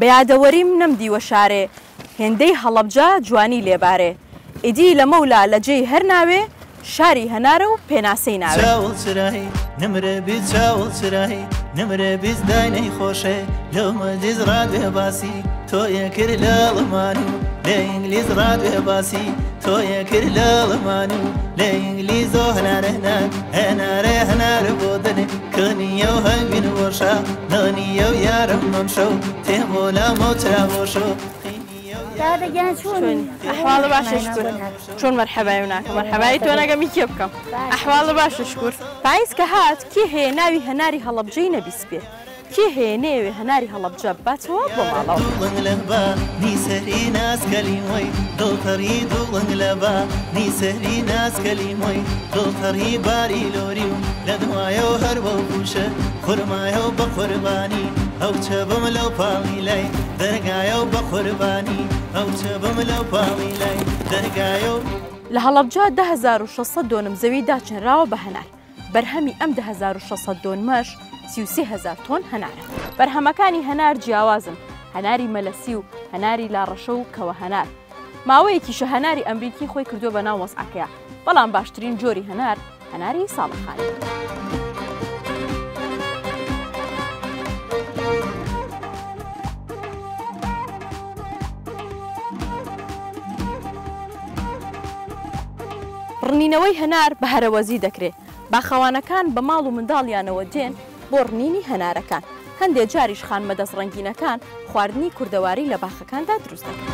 بەیادەوەریم نەمدیوە شارێ هێندەی هەڵەبجە جوانی لێبارێ ئیدی لە مەولا لە جێی هەر ناوێ شاری هەنارە و پێناسەی ناوێ نمرە بیت چاوڵ چرایی نمرە بیت داینەی خۆشێ لەمە دیز ڕادێ باسی تۆ یەکرد لە ئەڵمان و لە ئینگلیز ڕادێ باسی تۆ یەکرد لە ئەڵمان و لە ئینگلیزۆ هەنارە هەنار هەنارە هەنارە بۆ دەنێ کەنیە و هەنگین وەشا نانیە و یارم مەمشە و تێبۆ لامە چرا بۆشە ئەحواڵە باشە شکر چۆن مەرحەبای و ناکەم مەرحەبای تۆ نەگەمی کێ بکەم ئەحواڵە باشە شکر پاییز کە هات کێ هەیە ناوی هەناری هەڵەبجەی نەبیست پێ کێ هەیە نێوێ هەناری هەڵەبجە باتەوە بۆ ماڵەوە نیسەری ناسکەلیمۆی دڵتەڕی دوڵنگ لەبا نیسەری ناسکەلیمۆی دڵتەڕی باری لۆری و لە دوایە و هەر بەو پوشە خورمایە و بە قوربانی ئەو چەبم لەو پاڵی لای دەرگایە و بە قوربانی ئەو چەبم لەو پاڵی لای دەرگایە و لە هەڵەبجە 1600 دۆنم زەوی داچێنراوە بە هەنار بەرهەمی ئەم 1600 دۆنمەش 33,000 تۆن هەنارە بەرهەمەکانی هەنار جیاوازن هەناری مەلەسی و هەناری لاڕەشە و کەوە هەنار ماوەیەکیشە هەناری ئەمریکی خۆی کردووە بە ناو وەسعەکەیە بەڵام باشترین جۆری هەنار هەناری ساڵحخانی ڕنینەوەی هەنار بە هەرەوەزی دەکرێت باخەوانەکان بە ماڵ و منداڵیانەوە دێن بۆ ڕنینی هەنارەکان هەندێک جاریش خانمە دەست ڕەنگینەکان خواردنی کوردەواری لە باخەکاندا دروست دەکەن.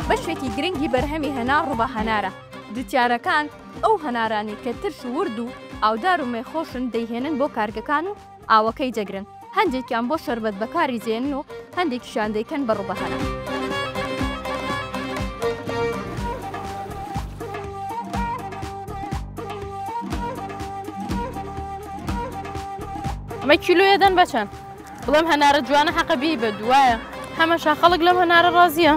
بەشێکی گرنگی بەرهەمی هەنار ڕوبە هەنارە دوتیارەکان ئەو هەنارانی کە ترش ورد و ئاودار و مێخۆشن دەیهێنن بۆ کارگەکان و ئاوەکەی دەگرن هەندێکیان بۆ شەربەت بەکاری زێنن و هەندێکیشان دەیکەن بە ڕوبە هەنار. ئەمە کیلۆیە دەن بەچەند بڵێم هەنارە جوانە حەقەبی بە دوایە هەمەشا خەڵک لەم هەنارە ڕازیە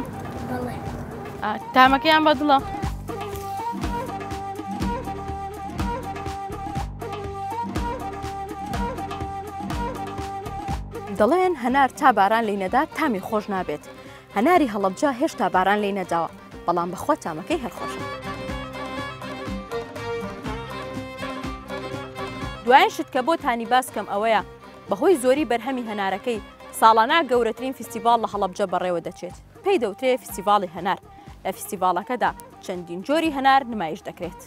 تامەکەیان بەدڵە. دەڵێن هەنار تا باران لی نەدا تامی خۆش نابێت هەناری هەڵەبجە هێشتا باران لی نەداوە بەڵام بەخۆ تامەکەی هەرخۆشە. دوایین شت کە بۆ تانی باسکەم ئەوەیە بەهۆی زۆری بەرهەمی هەنارەکەی ساڵانە گەورەترین فیستیڤاڵ لە هەڵەبجە بەڕێوە دەچێت پێی دەوترێت فیستیڤاڵی هەنار لە فیستیڤاڵەکەدا چەندین جۆری هەنار نمایش دەکرێت.